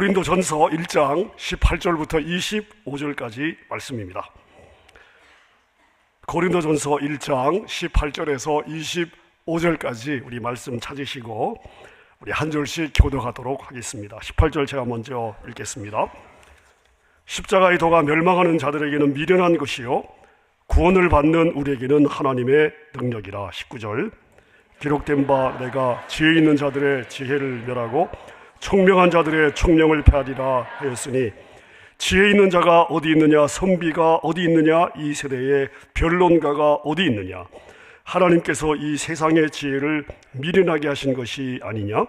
고린도전서 1장 18절부터 25절까지 말씀입니다. 고린도전서 1장 18절에서 25절까지 우리 말씀 찾으시고 우리 한 절씩 교독하도록 하겠습니다. 18절 제가 먼저 읽겠습니다. 십자가의 도가 멸망하는 자들에게는 미련한 것이요 구원을 받는 우리에게는 하나님의 능력이라. 19절 기록된 바 내가 지혜 있는 자들의 지혜를 멸하고 총명한 자들의 총명을 폐하리라 하였으니 지혜 있는 자가 어디 있느냐, 선비가 어디 있느냐, 이 세대의 변론가가 어디 있느냐. 하나님께서 이 세상의 지혜를 미련하게 하신 것이 아니냐.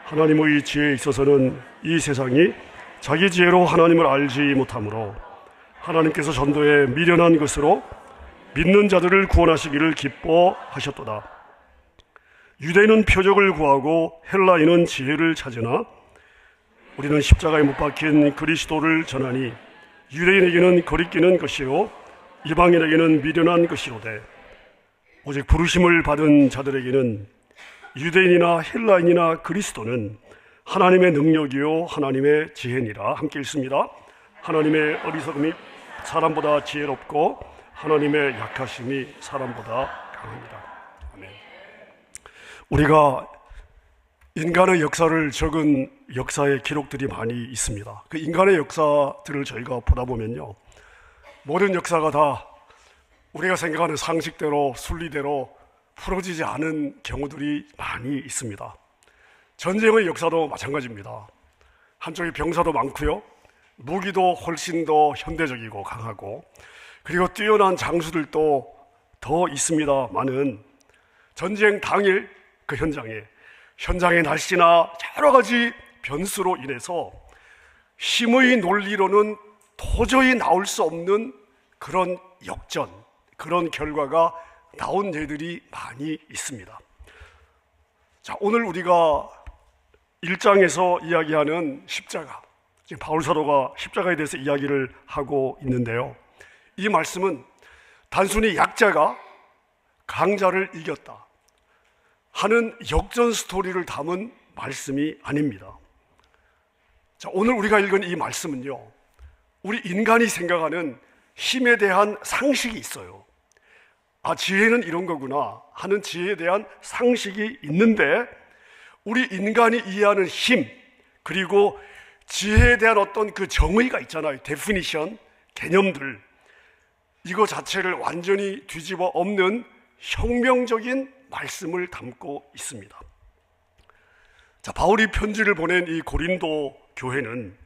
하나님의 지혜에 있어서는 이 세상이 자기 지혜로 하나님을 알지 못하므로 하나님께서 전도에 미련한 것으로 믿는 자들을 구원하시기를 기뻐하셨도다. 유대인은 표적을 구하고 헬라인은 지혜를 찾으나 우리는 십자가에 못 박힌 그리스도를 전하니 유대인에게는 거리끼는 것이요 이방인에게는 미련한 것이로되 오직 부르심을 받은 자들에게는 유대인이나 헬라인이나 그리스도는 하나님의 능력이요 하나님의 지혜니라. 함께 읽습니다. 하나님의 어리석음이 사람보다 지혜롭고 하나님의 약하심이 사람보다 강합니다. 아멘. 우리가 인간의 역사를 적은 역사의 기록들이 많이 있습니다. 그 인간의 역사들을 저희가 보다 보면요, 모든 역사가 다 우리가 생각하는 상식대로 순리대로 풀어지지 않은 경우들이 많이 있습니다. 전쟁의 역사도 마찬가지입니다. 한쪽에 병사도 많고요, 무기도 훨씬 더 현대적이고 강하고, 그리고 뛰어난 장수들도 더 있습니다만은 전쟁 당일 그 현장의 날씨나 여러 가지 변수로 인해서 힘의 논리로는 도저히 나올 수 없는 그런 역전, 그런 결과가 나온 예들이 많이 있습니다. 자, 오늘 우리가 1장에서 이야기하는 십자가, 지금 바울 사도가 십자가에 대해서 이야기를 하고 있는데요, 이 말씀은 단순히 약자가 강자를 이겼다 하는 역전 스토리를 담은 말씀이 아닙니다. 자, 오늘 우리가 읽은 이 말씀은요, 우리 인간이 생각하는 힘에 대한 상식이 있어요. 아, 지혜는 이런 거구나 하는 지혜에 대한 상식이 있는데, 우리 인간이 이해하는 힘, 그리고 지혜에 대한 어떤 그 정의가 있잖아요. 데피니션, 개념들, 이거 자체를 완전히 뒤집어 엎는 혁명적인 말씀을 담고 있습니다. 자, 바울이 편지를 보낸 이 고린도 교회는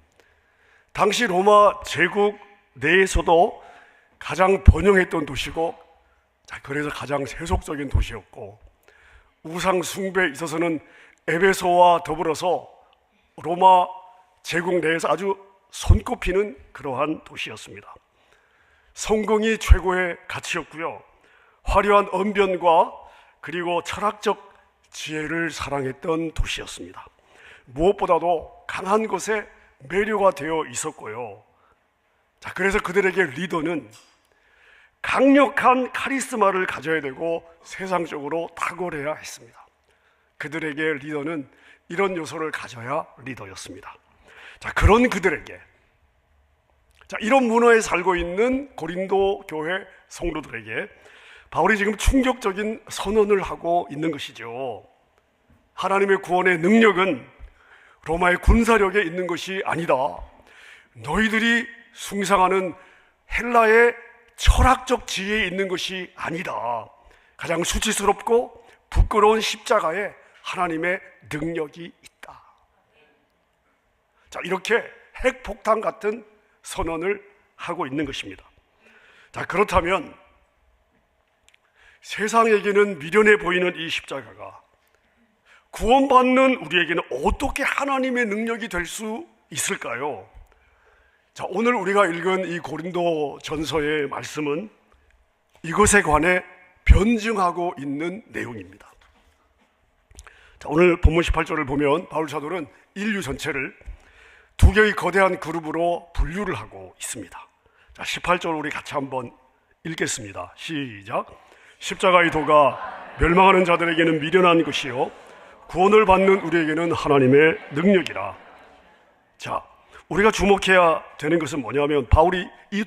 당시 로마 제국 내에서도 가장 번영했던 도시고, 자, 그래서 가장 세속적인 도시였고, 우상 숭배에 있어서는 에베소와 더불어서 로마 제국 내에서 아주 손꼽히는 그러한 도시였습니다. 성공이 최고의 가치였고요, 화려한 언변과 그리고 철학적 지혜를 사랑했던 도시였습니다. 무엇보다도 강한 것에 매료가 되어 있었고요. 자, 그래서 그들에게 리더는 강력한 카리스마를 가져야 되고 세상적으로 탁월해야 했습니다. 그들에게 리더는 이런 요소를 가져야 리더였습니다. 자, 그런 그들에게, 자, 이런 문화에 살고 있는 고린도 교회 성도들에게 바울이 지금 충격적인 선언을 하고 있는 것이죠. 하나님의 구원의 능력은 로마의 군사력에 있는 것이 아니다. 너희들이 숭상하는 헬라의 철학적 지혜에 있는 것이 아니다. 가장 수치스럽고 부끄러운 십자가에 하나님의 능력이 있다. 자, 이렇게 핵폭탄 같은 선언을 하고 있는 것입니다. 자, 그렇다면 세상에게는 미련해 보이는 이 십자가가 구원받는 우리에게는 어떻게 하나님의 능력이 될 수 있을까요? 자, 오늘 우리가 읽은 이 고린도 전서의 말씀은 이것에 관해 변증하고 있는 내용입니다. 자, 오늘 본문 18절을 보면 바울 사도는 인류 전체를 두 개의 거대한 그룹으로 분류를 하고 있습니다. 자, 18절 우리 같이 한번 읽겠습니다. 시작. 십자가의 도가 멸망하는 자들에게는 미련한 것이요 구원을 받는 우리에게는 하나님의 능력이라. 자, 우리가 주목해야 되는 것은 뭐냐면 바울이 이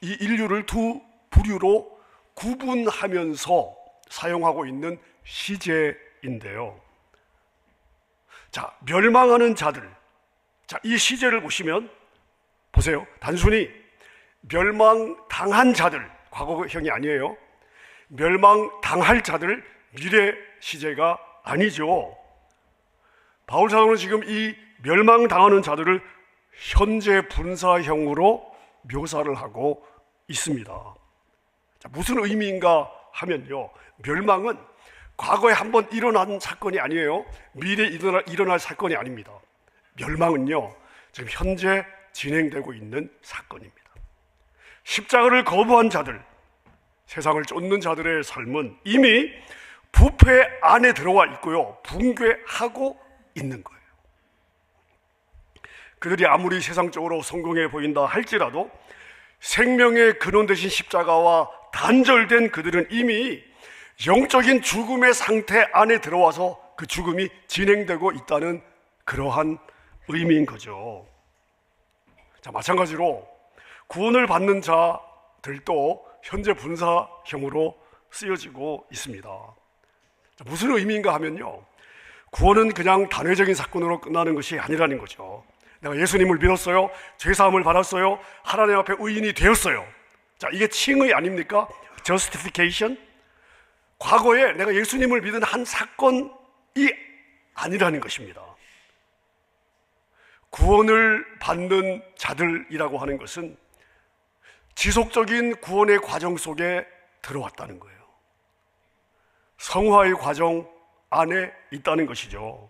인류를 두 부류로 구분하면서 사용하고 있는 시제인데요. 자, 멸망하는 자들. 자, 이 시제를 보시면 보세요. 단순히 멸망당한 자들, 과거형이 아니에요. 멸망당할 자들, 미래 시제가 아니죠. 바울 사도는 지금 이 멸망당하는 자들을 현재 분사형으로 묘사를 하고 있습니다. 자, 무슨 의미인가 하면요, 멸망은 과거에 한번 일어난 사건이 아니에요. 미래에 일어날 사건이 아닙니다. 멸망은요, 지금 현재 진행되고 있는 사건입니다. 십자가를 거부한 자들, 세상을 쫓는 자들의 삶은 이미 부패 안에 들어와 있고요, 붕괴하고 있는 거예요. 그들이 아무리 세상적으로 성공해 보인다 할지라도 생명의 근원 되신 십자가와 단절된 그들은 이미 영적인 죽음의 상태 안에 들어와서 그 죽음이 진행되고 있다는 그러한 의미인 거죠. 자, 마찬가지로 구원을 받는 자들도 현재 분사형으로 쓰여지고 있습니다. 자, 무슨 의미인가 하면요, 구원은 그냥 단회적인 사건으로 끝나는 것이 아니라는 거죠. 내가 예수님을 믿었어요, 죄사함을 받았어요, 하나님 앞에 의인이 되었어요. 자, 이게 칭의 아닙니까? Justification. 과거에 내가 예수님을 믿은 한 사건이 아니라는 것입니다. 구원을 받는 자들이라고 하는 것은 지속적인 구원의 과정 속에 들어왔다는 거예요. 성화의 과정 안에 있다는 것이죠.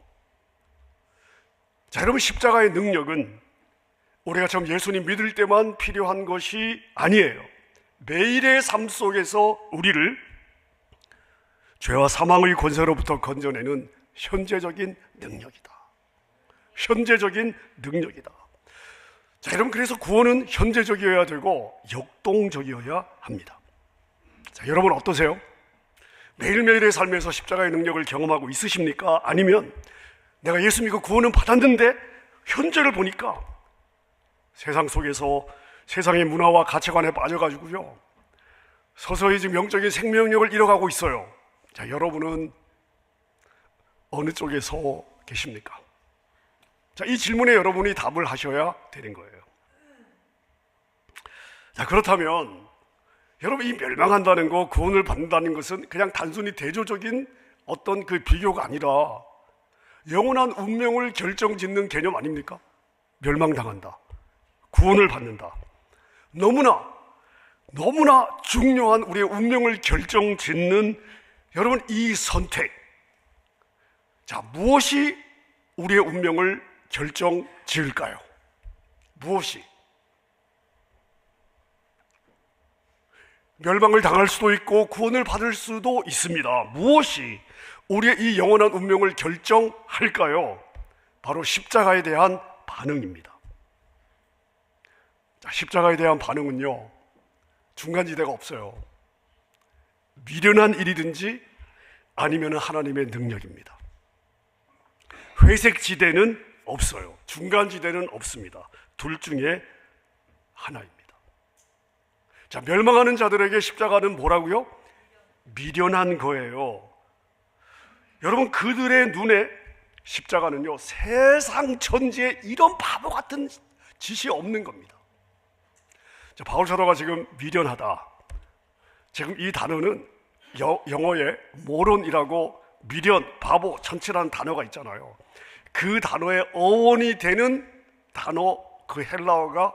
자, 여러분, 십자가의 능력은 우리가 처음 예수님 믿을 때만 필요한 것이 아니에요. 매일의 삶 속에서 우리를 죄와 사망의 권세로부터 건져내는 현재적인 능력이다. 현재적인 능력이다. 자, 여러분, 그래서 구원은 현재적이어야 되고 역동적이어야 합니다. 자, 여러분 어떠세요? 매일매일의 삶에서 십자가의 능력을 경험하고 있으십니까? 아니면 내가 예수 믿고 구원은 받았는데 현재를 보니까 세상 속에서 세상의 문화와 가치관에 빠져가지고요, 서서히 지금 영적인 생명력을 잃어가고 있어요. 자, 여러분은 어느 쪽에서 계십니까? 자, 이 질문에 여러분이 답을 하셔야 되는 거예요. 자, 그렇다면 여러분, 이 멸망한다는 거, 구원을 받는다는 것은 그냥 단순히 대조적인 어떤 그 비교가 아니라 영원한 운명을 결정짓는 개념 아닙니까? 멸망당한다, 구원을 받는다. 너무나 중요한 우리의 운명을 결정짓는 여러분, 이 선택. 자, 무엇이 우리의 운명을 결정지을까요? 무엇이? 멸망을 당할 수도 있고 구원을 받을 수도 있습니다. 무엇이 우리의 이 영원한 운명을 결정할까요? 바로 십자가에 대한 반응입니다. 자, 십자가에 대한 반응은요, 중간지대가 없어요. 미련한 일이든지 아니면 하나님의 능력입니다. 회색 지대는 없어요. 중간 지대는 없습니다. 둘 중에 하나입니다. 자, 멸망하는 자들에게 십자가는 뭐라고요? 미련한 거예요. 여러분, 그들의 눈에 십자가는요, 세상 천지에 이런 바보 같은 짓이 없는 겁니다. 자, 바울 사도가 지금 미련하다, 지금 이 단어는 영어에 모론이라고 미련, 바보, 천치라는 단어가 있잖아요. 그 단어의 어원이 되는 단어, 그 헬라어가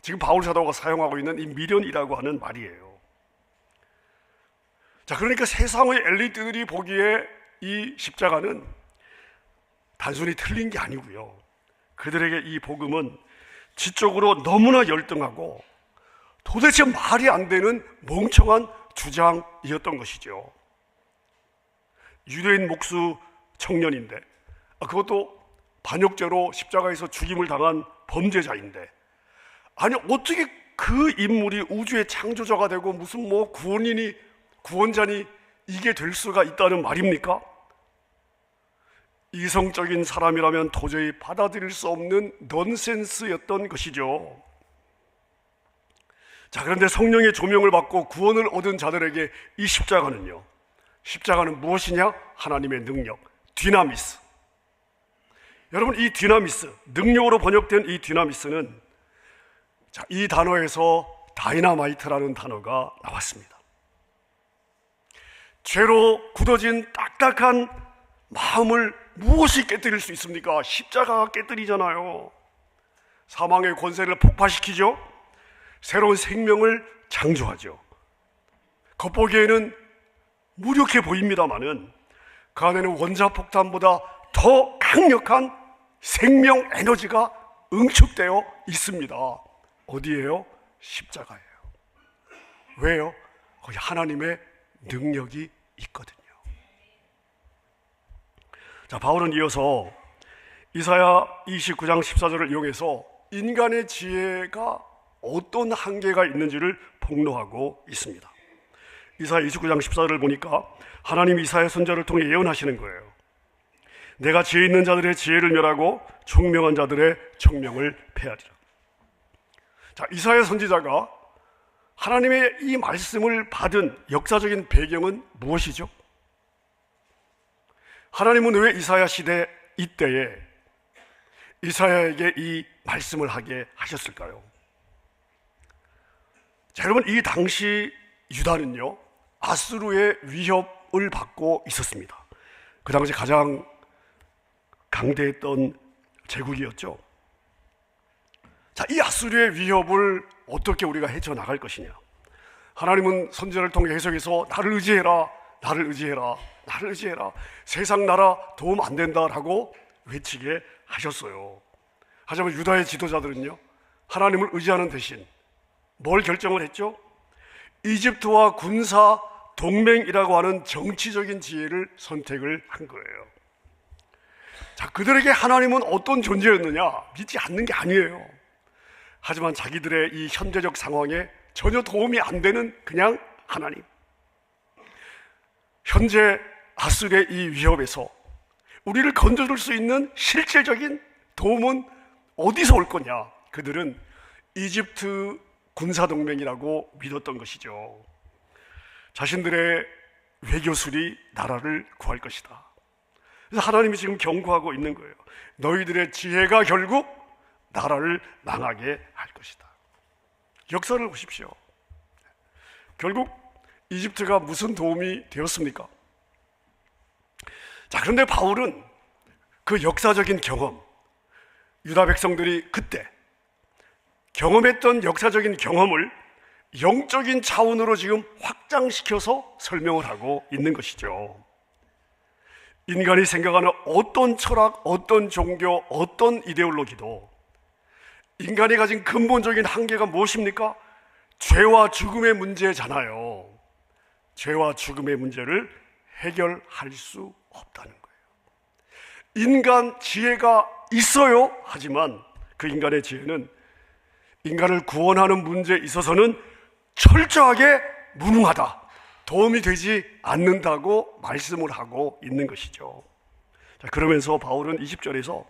지금 바울 사도가 사용하고 있는 이 미련이라고 하는 말이에요. 자, 그러니까 세상의 엘리트들이 보기에 이 십자가는 단순히 틀린 게 아니고요, 그들에게 이 복음은 지적으로 너무나 열등하고 도대체 말이 안 되는 멍청한 주장이었던 것이죠. 유대인 목수 청년인데, 그것도 반역죄로 십자가에서 죽임을 당한 범죄자인데, 아니 어떻게 그 인물이 우주의 창조자가 되고 무슨 뭐 구원자니 이게 될 수가 있다는 말입니까? 이성적인 사람이라면 도저히 받아들일 수 없는 넌센스였던 것이죠. 자, 그런데 성령의 조명을 받고 구원을 얻은 자들에게 이 십자가는 무엇이냐? 하나님의 능력, 디나미스. 여러분, 이 디나미스, 능력으로 번역된 이 디나미스는, 자, 이 단어에서 다이나마이트라는 단어가 나왔습니다. 죄로 굳어진 딱딱한 마음을 무엇이 깨뜨릴 수 있습니까? 십자가가 깨뜨리잖아요. 사망의 권세를 폭파시키죠. 새로운 생명을 창조하죠. 겉보기에는 무력해 보입니다마는 그 안에는 원자폭탄보다 더 강력한 생명 에너지가 응축되어 있습니다. 어디예요? 십자가예요. 왜요? 거기 하나님의 능력이 있거든요. 자, 바울은 이어서 이사야 29장 14절을 이용해서 인간의 지혜가 어떤 한계가 있는지를 폭로하고 있습니다. 이사야 29장 14절을 보니까 하나님이 이사야 선지자를 통해 예언하시는 거예요. 내가 지혜 있는 자들의 지혜를 멸하고 총명한 자들의 총명을 폐하리라. 자, 이사야 선지자가 하나님의 이 말씀을 받은 역사적인 배경은 무엇이죠? 하나님은 왜 이사야 시대 이때에 이사야에게 이 말씀을 하게 하셨을까요? 자, 여러분, 이 당시 유다는요, 아수르의 위협을 받고 있었습니다. 그 당시 가장 강대했던 제국이었죠. 자, 이 아수르의 위협을 어떻게 우리가 헤쳐나갈 것이냐? 하나님은 선지자를 통해 해석해서 나를 의지해라, 나를 의지해라, 나를 의지해라, 세상 나라 도움 안 된다라고 외치게 하셨어요. 하지만 유다의 지도자들은요, 하나님을 의지하는 대신 뭘 결정을 했죠? 이집트와 군사 동맹이라고 하는 정치적인 지혜를 선택을 한 거예요. 자, 그들에게 하나님은 어떤 존재였느냐? 믿지 않는 게 아니에요. 하지만 자기들의 이 현재적 상황에 전혀 도움이 안 되는 그냥 하나님. 현재 아수르의 이 위협에서 우리를 건져줄 수 있는 실질적인 도움은 어디서 올 거냐? 그들은 이집트 군사동맹이라고 믿었던 것이죠. 자신들의 외교술이 나라를 구할 것이다. 그래서 하나님이 지금 경고하고 있는 거예요. 너희들의 지혜가 결국 나라를 망하게 할 것이다. 역사를 보십시오. 결국 이집트가 무슨 도움이 되었습니까? 자, 그런데 바울은 그 역사적인 경험, 유다 백성들이 그때 경험했던 역사적인 경험을 영적인 차원으로 지금 확장시켜서 설명을 하고 있는 것이죠. 인간이 생각하는 어떤 철학, 어떤 종교, 어떤 이데올로기도 인간이 가진 근본적인 한계가 무엇입니까? 죄와 죽음의 문제잖아요. 죄와 죽음의 문제를 해결할 수 없다는 거예요. 인간 지혜가 있어요. 하지만 그 인간의 지혜는 인간을 구원하는 문제에 있어서는 철저하게 무능하다, 도움이 되지 않는다고 말씀을 하고 있는 것이죠. 자, 그러면서 바울은 20절에서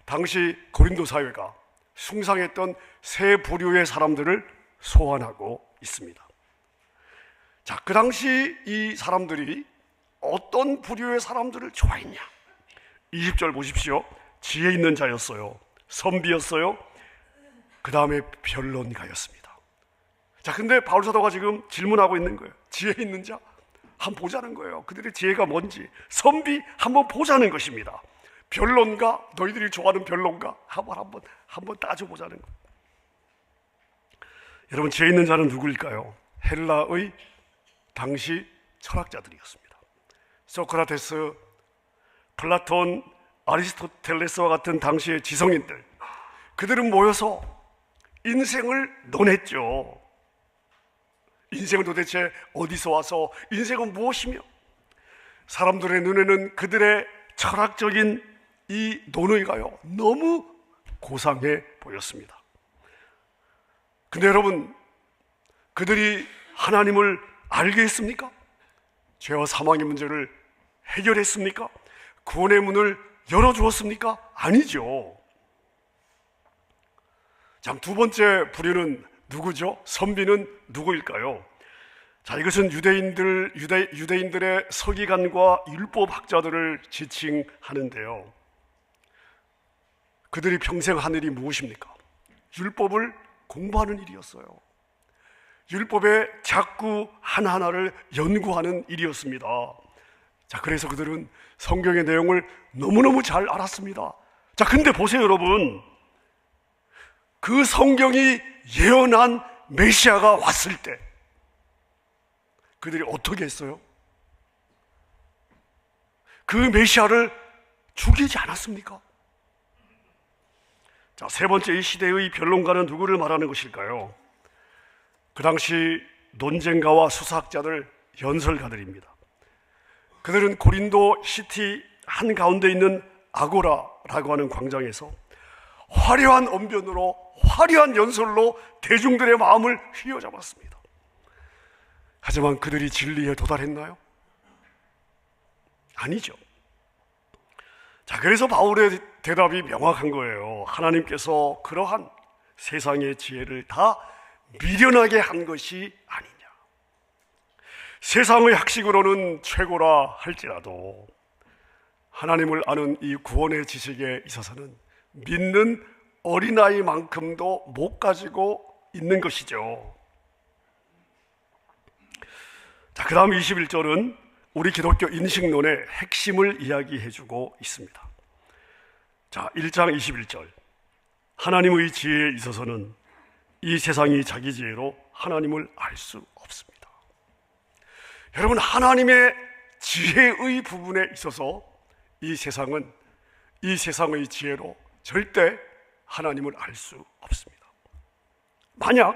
당시 고린도 사회가 숭상했던 세 부류의 사람들을 소환하고 있습니다. 자, 그 당시 이 사람들이 어떤 부류의 사람들을 좋아했냐? 20절 보십시오. 지혜 있는 자였어요. 선비였어요. 그 다음에 변론가였습니다. 자, 근데 바울 사도가 지금 질문하고 있는 거예요. 지혜 있는 자 한번 보자는 거예요. 그들의 지혜가 뭔지. 선비 한번 보자는 것입니다. 변론가, 너희들이 좋아하는 변론가 한번 따져보자는 거예요. 여러분, 지혜 있는 자는 누구일까요? 헬라의 당시 철학자들이었습니다. 소크라테스, 플라톤, 아리스토텔레스와 같은 당시의 지성인들, 그들은 모여서 인생을 논했죠. 인생은 도대체 어디서 와서, 인생은 무엇이며, 사람들의 눈에는 그들의 철학적인 이 논의가요, 너무 고상해 보였습니다. 근데 여러분, 그들이 하나님을 알게 했습니까? 죄와 사망의 문제를 해결했습니까? 구원의 문을 열어주었습니까? 아니죠. 자, 두 번째 부류는 누구죠? 선비는 누구일까요? 자, 이것은 유대인들의 서기관과 율법학자들을 지칭하는데요. 그들이 평생 한 일이 무엇입니까? 율법을 공부하는 일이었어요. 율법의 작구 하나하나를 연구하는 일이었습니다. 자, 그래서 그들은 성경의 내용을 너무너무 잘 알았습니다. 자, 근데 보세요, 여러분. 그 성경이 예언한 메시아가 왔을 때 그들이 어떻게 했어요? 그 메시아를 죽이지 않았습니까? 자, 세 번째, 이 시대의 변론가는 누구를 말하는 것일까요? 그 당시 논쟁가와 수사학자들, 연설가들입니다. 그들은 고린도 시티 한가운데 있는 아고라라고 하는 광장에서 화려한 언변으로, 화려한 연설로 대중들의 마음을 휘어잡았습니다. 하지만 그들이 진리에 도달했나요? 아니죠. 자, 그래서 바울의 대답이 명확한 거예요. 하나님께서 그러한 세상의 지혜를 다 미련하게 한 것이 아니냐. 세상의 학식으로는 최고라 할지라도 하나님을 아는 이 구원의 지식에 있어서는 믿는 어린아이만큼도 못 가지고 있는 것이죠. 자, 그 다음 21절은 우리 기독교 인식론의 핵심을 이야기해주고 있습니다. 자, 1장 21절. 하나님의 지혜에 있어서는 이 세상이 자기 지혜로 하나님을 알 수 없습니다. 여러분, 하나님의 지혜의 부분에 있어서 이 세상은 이 세상의 지혜로 절대 하나님을 알 수 없습니다. 만약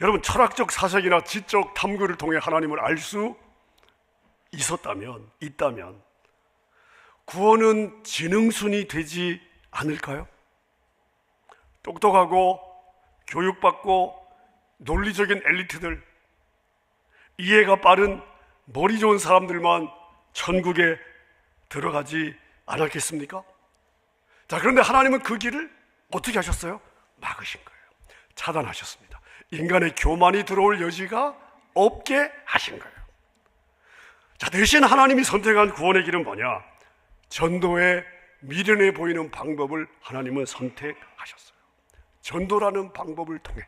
여러분 철학적 사색이나 지적 탐구를 통해 하나님을 알 수 있다면 구원은 지능순이 되지 않을까요? 똑똑하고 교육받고 논리적인 엘리트들, 이해가 빠른 머리 좋은 사람들만 천국에 들어가지 않았겠습니까? 자, 그런데 하나님은 그 길을 어떻게 하셨어요? 막으신 거예요. 차단하셨습니다. 인간의 교만이 들어올 여지가 없게 하신 거예요. 자, 대신 하나님이 선택한 구원의 길은 뭐냐? 전도에 미련해 보이는 방법을 하나님은 선택하셨어요. 전도라는 방법을 통해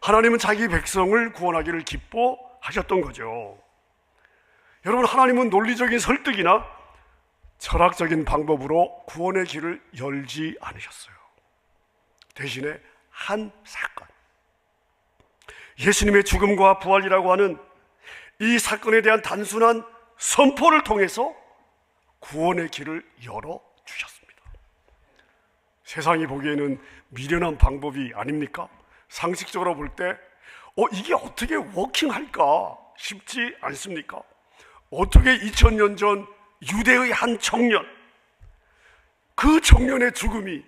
하나님은 자기 백성을 구원하기를 기뻐하셨던 거죠. 여러분, 하나님은 논리적인 설득이나 철학적인 방법으로 구원의 길을 열지 않으셨어요. 대신에 한 사건, 예수님의 죽음과 부활이라고 하는 이 사건에 대한 단순한 선포를 통해서 구원의 길을 열어주셨습니다. 세상이 보기에는 미련한 방법이 아닙니까? 상식적으로 볼 때 이게 어떻게 워킹할까 싶지 않습니까? 어떻게 2000년 전 유대의 한 청년, 그 청년의 죽음이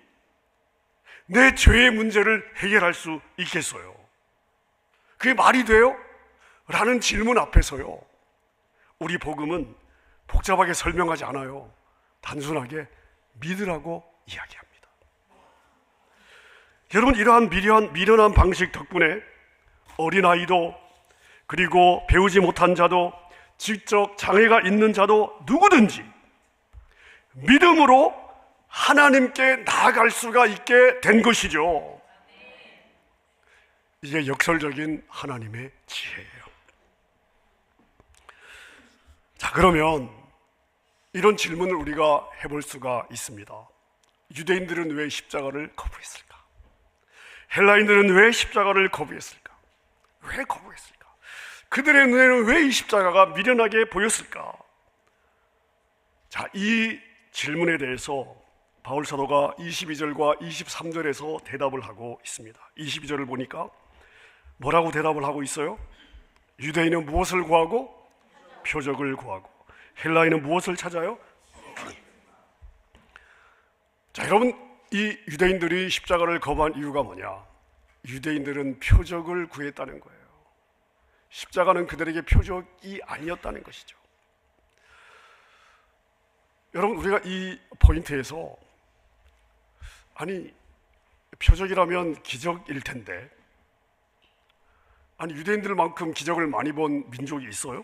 내 죄의 문제를 해결할 수 있겠어요? 그게 말이 돼요? 라는 질문 앞에서요, 우리 복음은 복잡하게 설명하지 않아요. 단순하게 믿으라고 이야기합니다. 여러분, 이러한 미련한 방식 덕분에 어린아이도, 그리고 배우지 못한 자도, 지적 장애가 있는 자도 누구든지 믿음으로 하나님께 나아갈 수가 있게 된 것이죠. 이게 역설적인 하나님의 지혜예요. 자, 그러면 이런 질문을 우리가 해볼 수가 있습니다. 유대인들은 왜 십자가를 거부했을까? 헬라인들은 왜 십자가를 거부했을까? 왜 거부했을까? 그들의 눈에는 왜 이 십자가가 미련하게 보였을까? 자, 이 질문에 대해서 바울 사도가 22절과 23절에서 대답을 하고 있습니다. 22절을 보니까 뭐라고 대답을 하고 있어요? 유대인은 무엇을 구하고? 표적을 구하고. 헬라인은 무엇을 찾아요? 자, 여러분, 이 유대인들이 십자가를 거부한 이유가 뭐냐? 유대인들은 표적을 구했다는 거예요. 십자가는 그들에게 표적이 아니었다는 것이죠. 여러분, 우리가 이 포인트에서 아니, 표적이라면 기적일 텐데, 아니, 유대인들만큼 기적을 많이 본 민족이 있어요?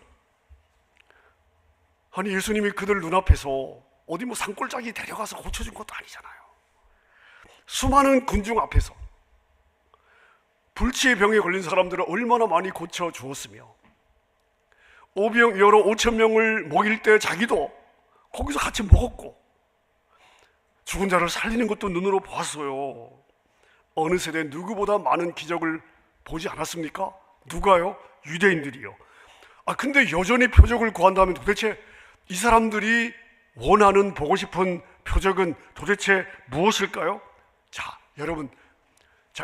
아니, 예수님이 그들 눈앞에서 어디 뭐 산골짜기 데려가서 고쳐준 것도 아니잖아요. 수많은 군중 앞에서 불치의 병에 걸린 사람들을 얼마나 많이 고쳐 주었으며, 오병 여러 5천 명을 먹일 때 자기도 거기서 같이 먹었고, 죽은 자를 살리는 것도 눈으로 보았어요. 어느 세대 누구보다 많은 기적을 보지 않았습니까? 누가요? 유대인들이요. 근데 여전히 표적을 구한다면 도대체 이 사람들이 원하는, 보고 싶은 표적은 도대체 무엇일까요? 자, 여러분,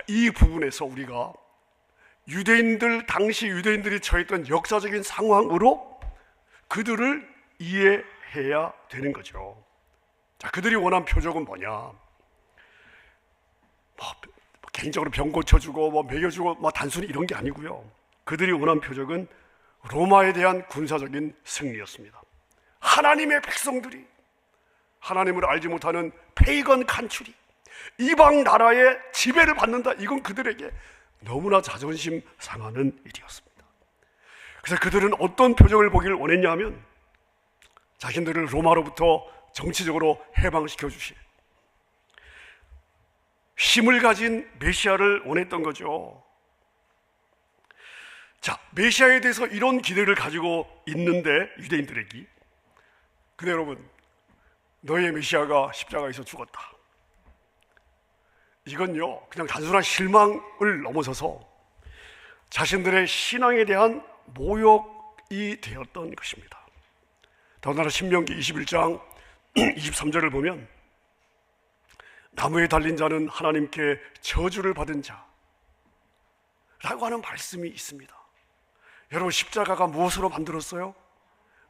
이 부분에서 우리가 당시 유대인들이 처했던 역사적인 상황으로 그들을 이해해야 되는 거죠. 자, 그들이 원한 표적은 뭐냐? 개인적으로 병 고쳐주고 먹여주고 단순히 이런 게 아니고요. 그들이 원한 표적은 로마에 대한 군사적인 승리였습니다. 하나님의 백성들이, 하나님을 알지 못하는 페이건 칸츄리, 이방 나라의 지배를 받는다. 이건 그들에게 너무나 자존심 상하는 일이었습니다. 그래서 그들은 어떤 표적을 보기를 원했냐 하면 자신들을 로마로부터 정치적으로 해방시켜 주실 힘을 가진 메시아를 원했던 거죠. 자, 메시아에 대해서 이런 기대를 가지고 있는데 유대인들에게, 근데 여러분, 너의 메시아가 십자가에서 죽었다. 이건요, 그냥 단순한 실망을 넘어서서 자신들의 신앙에 대한 모욕이 되었던 것입니다. 더군다나 신명기 21장 23절을 보면 나무에 달린 자는 하나님께 저주를 받은 자라고 하는 말씀이 있습니다. 여러분, 십자가가 무엇으로 만들었어요?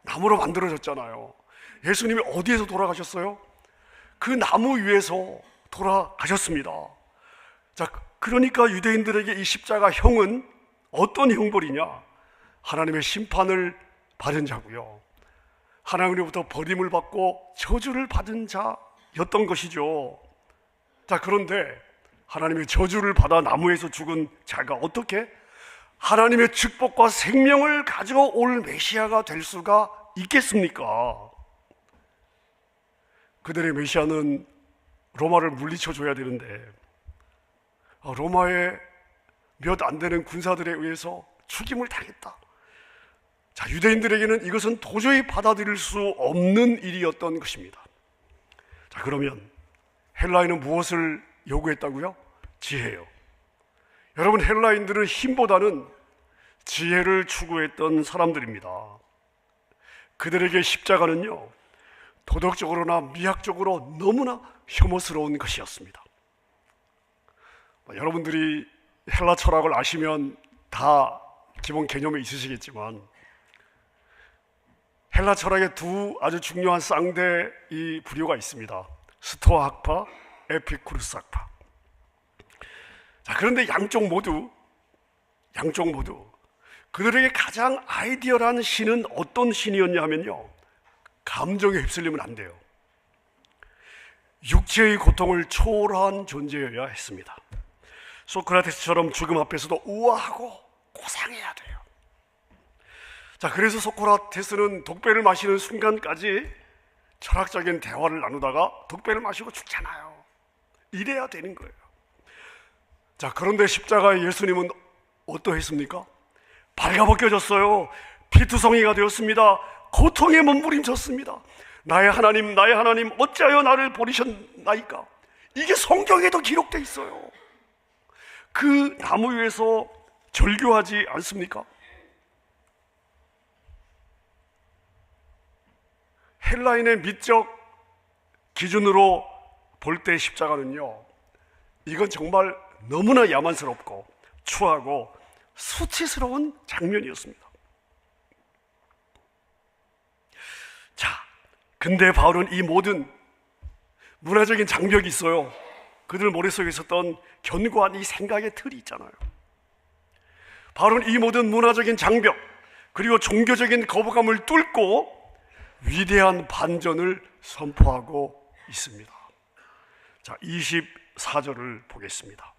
나무로 만들어졌잖아요. 예수님이 어디에서 돌아가셨어요? 그 나무 위에서 돌아가셨습니다. 자, 그러니까 유대인들에게 이 십자가 형은 어떤 형벌이냐? 하나님의 심판을 받은 자고요, 하나님으로부터 버림을 받고 저주를 받은 자였던 것이죠. 자, 그런데 하나님의 저주를 받아 나무에서 죽은 자가 어떻게 하나님의 축복과 생명을 가지고 올 메시아가 될 수가 있겠습니까? 그들의 메시아는 로마를 물리쳐줘야 되는데 로마의 몇 안 되는 군사들에 의해서 죽임을 당했다. 자, 유대인들에게는 이것은 도저히 받아들일 수 없는 일이었던 것입니다. 자, 그러면 헬라인은 무엇을 요구했다고요? 지혜요. 여러분, 헬라인들은 힘보다는 지혜를 추구했던 사람들입니다. 그들에게 십자가는요, 도덕적으로나 미학적으로 너무나 혐오스러운 것이었습니다. 여러분들이 헬라 철학을 아시면 다 기본 개념에 있으시겠지만, 헬라 철학의 두 아주 중요한 쌍대 이 부류가 있습니다. 스토아 학파, 에피쿠르스 학파. 자, 그런데 양쪽 모두 그들에게 가장 아이디어란 신은 어떤 신이었냐면요, 감정에 휩쓸리면 안 돼요. 육체의 고통을 초월한 존재여야 했습니다. 소크라테스처럼 죽음 앞에서도 우아하고 고상해야 돼요. 자, 그래서 소크라테스는 독배를 마시는 순간까지 철학적인 대화를 나누다가 독배를 마시고 죽잖아요. 이래야 되는 거예요. 자, 그런데 십자가의 예수님은 어떠했습니까? 발가벗겨졌어요. 피투성이가 되었습니다. 고통에 몸부림쳤습니다. 나의 하나님, 나의 하나님, 어찌하여 나를 버리셨나이까? 이게 성경에도 기록되어 있어요. 그 나무 위에서 절규하지 않습니까? 헬라인의 미적 기준으로 볼 때 십자가는요, 이건 정말 너무나 야만스럽고 추하고 수치스러운 장면이었습니다. 자, 근데 바울은 이 모든 문화적인 장벽이 있어요. 그들 머릿속에 있었던 견고한 이 생각의 틀이 있잖아요. 바울은 이 모든 문화적인 장벽, 그리고 종교적인 거부감을 뚫고 위대한 반전을 선포하고 있습니다. 자, 24절을 보겠습니다.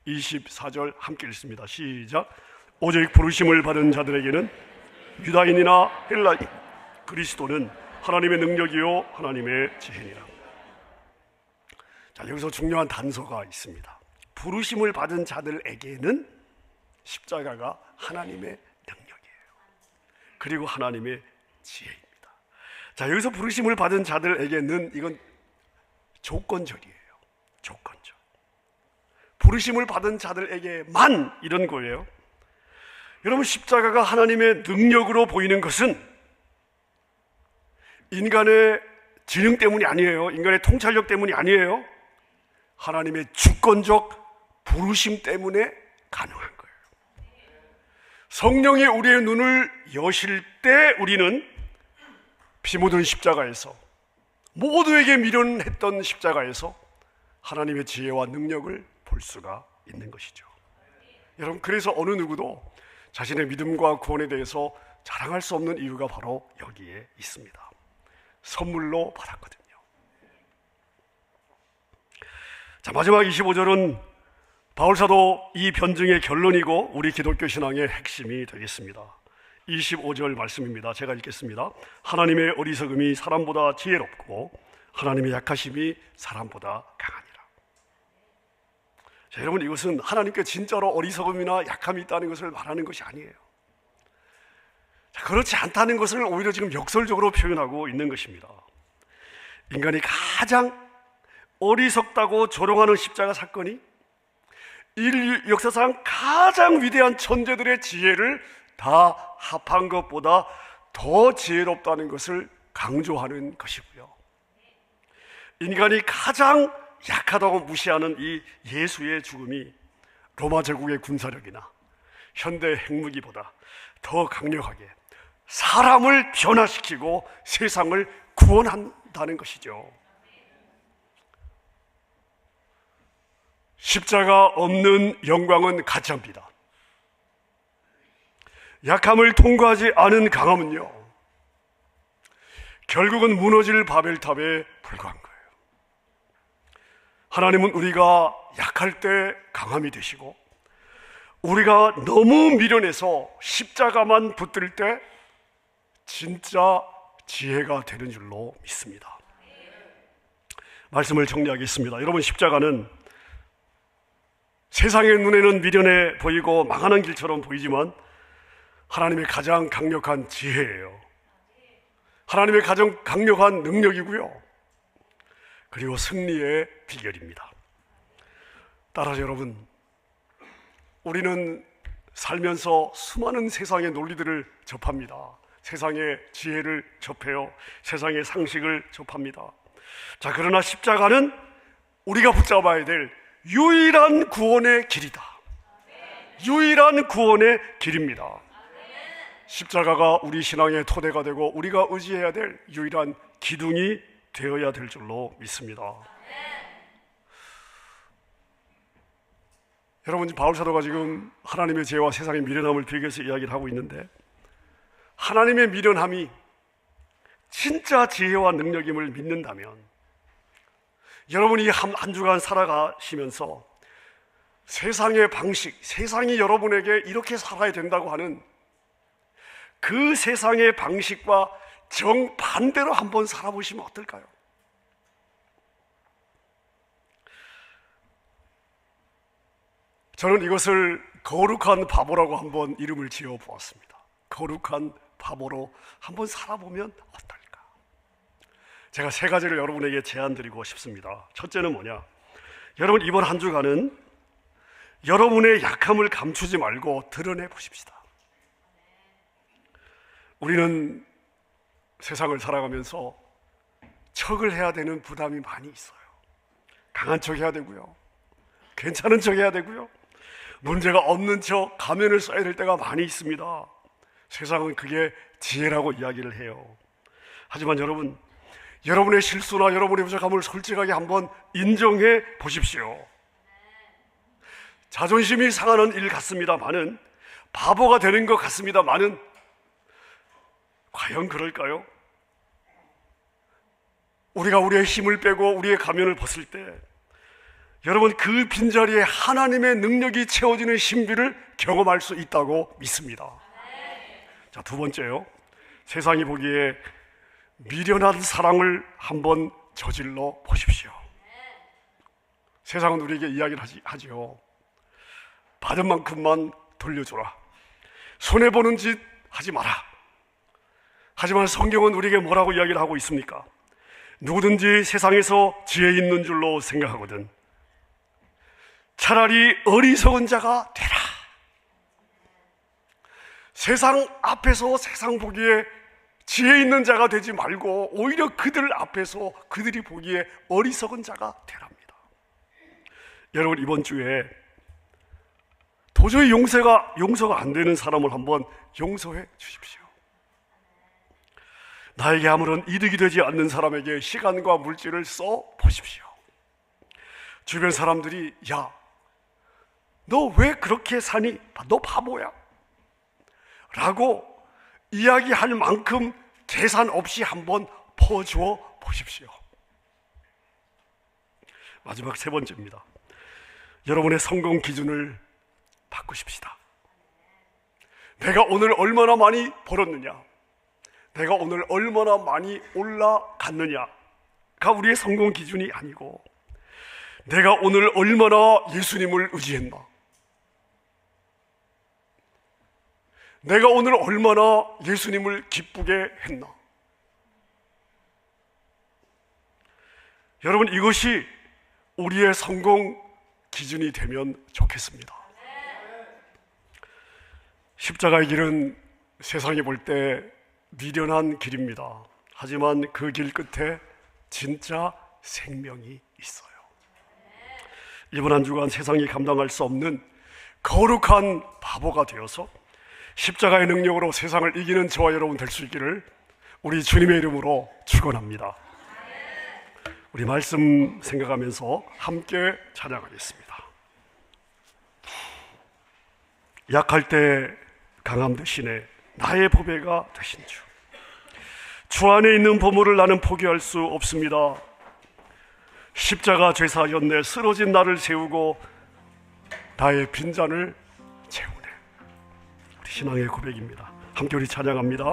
24절 함께 읽습니다. 시작. 오직 부르심을 받은 자들에게는 유다인이나 헬라인, 그리스도는 하나님의 능력이요 하나님의 지혜니라. 자, 여기서 중요한 단서가 있습니다. 부르심을 받은 자들에게는 십자가가 하나님의 능력이에요. 그리고 하나님의 지혜입니다. 자, 여기서 부르심을 받은 자들에게는 이건 조건절이에요. 조건절. 부르심을 받은 자들에게만 이런 거예요. 여러분, 십자가가 하나님의 능력으로 보이는 것은 인간의 지능 때문이 아니에요. 인간의 통찰력 때문이 아니에요. 하나님의 주권적 부르심 때문에 가능한 거예요. 성령이 우리의 눈을 여실 때 우리는 피 묻은 십자가에서, 모두에게 미련했던 십자가에서 하나님의 지혜와 능력을 볼 수가 있는 것이죠. 여러분, 그래서 어느 누구도 자신의 믿음과 구원에 대해서 자랑할 수 없는 이유가 바로 여기에 있습니다. 선물로 받았거든요. 자, 마지막 25절은 바울사도 이 변증의 결론이고 우리 기독교 신앙의 핵심이 되겠습니다. 25절 말씀입니다. 제가 읽겠습니다. 하나님의 어리석음이 사람보다 지혜롭고 하나님의 약하심이 사람보다 강하니라. 자, 여러분, 이것은 하나님께 진짜로 어리석음이나 약함이 있다는 것을 말하는 것이 아니에요. 자, 그렇지 않다는 것을 오히려 지금 역설적으로 표현하고 있는 것입니다. 인간이 가장 어리석다고 조롱하는 십자가 사건이 인류 역사상 가장 위대한 천재들의 지혜를 다 합한 것보다 더 지혜롭다는 것을 강조하는 것이고요. 인간이 가장 약하다고 무시하는 이 예수의 죽음이 로마 제국의 군사력이나 현대 핵무기보다 더 강력하게 사람을 변화시키고 세상을 구원한다는 것이죠. 십자가 없는 영광은 가짜입니다. 약함을 통과하지 않은 강함은요, 결국은 무너질 바벨탑에 불과한 거예요. 하나님은 우리가 약할 때 강함이 되시고, 우리가 너무 미련해서 십자가만 붙들 때 진짜 지혜가 되는 줄로 믿습니다. 말씀을 정리하겠습니다. 여러분, 십자가는 세상의 눈에는 미련해 보이고 망하는 길처럼 보이지만 하나님의 가장 강력한 지혜예요. 하나님의 가장 강력한 능력이고요. 그리고 승리의 비결입니다. 따라서 여러분, 우리는 살면서 수많은 세상의 논리들을 접합니다. 세상의 지혜를 접해요. 세상의 상식을 접합니다. 자, 그러나 십자가는 우리가 붙잡아야 될 유일한 구원의 길이다. 유일한 구원의 길입니다. 십자가가 우리 신앙의 토대가 되고 우리가 의지해야 될 유일한 기둥이 되어야 될 줄로 믿습니다. 여러분, 바울 사도가 지금 하나님의 죄와 세상의 미련함을 비교해서 이야기를 하고 있는데, 하나님의 미련함이 진짜 지혜와 능력임을 믿는다면 여러분이 한 주간 살아가시면서 세상의 방식, 세상이 여러분에게 이렇게 살아야 된다고 하는 그 세상의 방식과 정반대로 한번 살아보시면 어떨까요? 저는 이것을 거룩한 바보라고 한번 이름을 지어 보았습니다. 거룩한 바보로 한번 살아보면 어떨까? 제가 세 가지를 여러분에게 제안드리고 싶습니다. 첫째는 뭐냐? 여러분, 이번 한 주간은 여러분의 약함을 감추지 말고 드러내 보십시다. 우리는 세상을 살아가면서 척을 해야 되는 부담이 많이 있어요. 강한 척 해야 되고요, 괜찮은 척 해야 되고요, 문제가 없는 척 가면을 써야 될 때가 많이 있습니다. 세상은 그게 지혜라고 이야기를 해요. 하지만 여러분, 여러분의 실수나 여러분의 부족함을 솔직하게 한번 인정해 보십시오. 자존심이 상하는 일 같습니다만은, 바보가 되는 것 같습니다만은, 과연 그럴까요? 우리가 우리의 힘을 빼고 우리의 가면을 벗을 때 여러분 그 빈자리에 하나님의 능력이 채워지는 신비를 경험할 수 있다고 믿습니다. 자, 두 번째요. 세상이 보기에 미련한 사랑을 한번 저질러 보십시오. 세상은 우리에게 이야기를 하지요. 받은 만큼만 돌려줘라. 손해보는 짓 하지 마라. 하지만 성경은 우리에게 뭐라고 이야기를 하고 있습니까? 누구든지 세상에서 지혜 있는 줄로 생각하거든 차라리 어리석은 자가 되라. 세상 앞에서 세상 보기에 지혜 있는 자가 되지 말고 오히려 그들 앞에서 그들이 보기에 어리석은 자가 되랍니다. 여러분, 이번 주에 도저히 용서가 안 되는 사람을 한번 용서해 주십시오. 나에게 아무런 이득이 되지 않는 사람에게 시간과 물질을 써 보십시오. 주변 사람들이 야, 너 왜 그렇게 사니? 너 바보야 라고 이야기할 만큼 계산 없이 한번 퍼주어 보십시오. 마지막 세 번째입니다. 여러분의 성공 기준을 바꾸십시다. 내가 오늘 얼마나 많이 벌었느냐, 내가 오늘 얼마나 많이 올라갔느냐가 우리의 성공 기준이 아니고 내가 오늘 얼마나 예수님을 의지했나, 내가 오늘 얼마나 예수님을 기쁘게 했나. 여러분, 이것이 우리의 성공 기준이 되면 좋겠습니다. 십자가의 길은 세상이 볼 때 미련한 길입니다. 하지만 그 길 끝에 진짜 생명이 있어요. 이번 한 주간 세상이 감당할 수 없는 거룩한 바보가 되어서 십자가의 능력으로 세상을 이기는 저와 여러분 될 수 있기를 우리 주님의 이름으로 축원합니다. 우리 말씀 생각하면서 함께 찬양하겠습니다. 약할 때 강함 대신에 나의 보배가 되신 주, 주 안에 있는 보물을 나는 포기할 수 없습니다. 십자가 죄사였네 쓰러진 나를 세우고 나의 빈잔을 채우네. 우리 신앙의 고백입니다. 함께 우리 찬양합니다.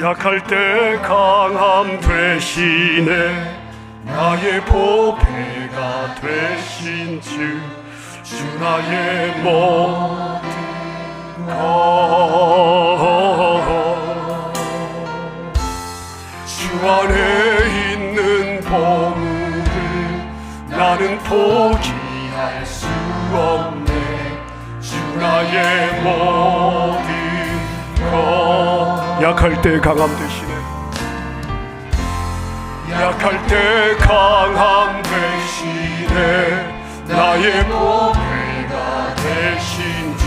약할 때 강함 되시네 나의 보배가 되신 주, 주 나의 모든 주 안에 있는 보물을 나는 포기할 수 없네. 주 나의 모든 것. 약할 때 강함 되시네. 약할 때 강함 되시네 나의 보배가 되신 주,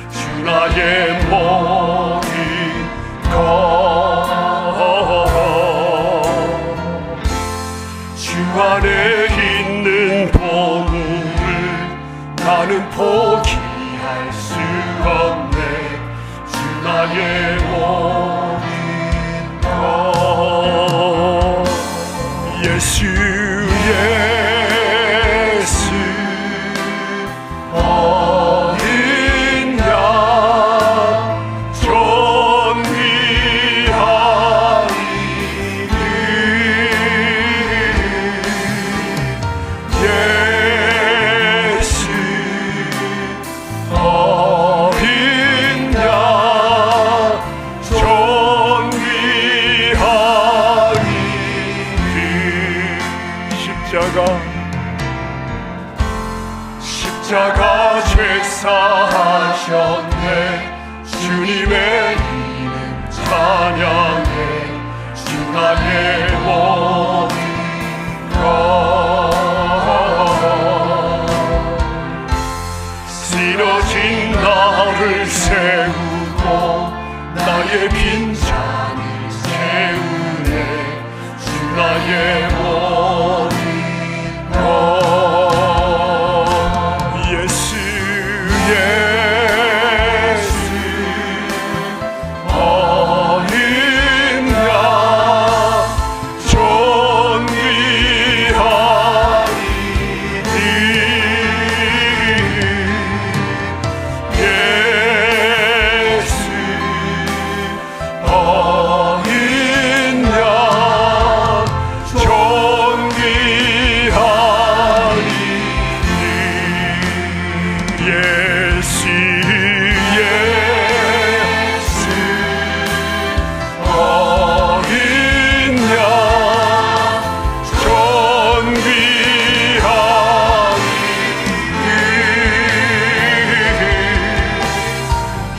주 나의 모든 것. 주 안에 있는 보물을 나는 포기할 수 없네. 주 나의 모든 것. 예수 예수 어린 양 존귀하리니. 예수 어린 양 존귀하리니. 십자가 죄사하셨네. 주님의 이름 찬양해. 주 나의 모든 것. 쓰러진 나를 세우고 나의 빈잔을 채우네. 주 나의 모든 것. 예수 어린 양 예수 어린 양 존귀한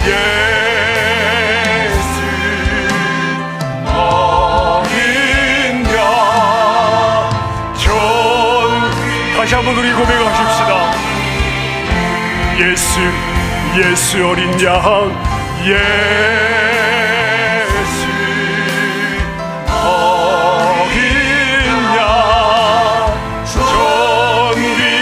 예수 어린 양 다시 한번 우리 고백하십시다. 예수 어린 양 예수 어린 양 존귀하니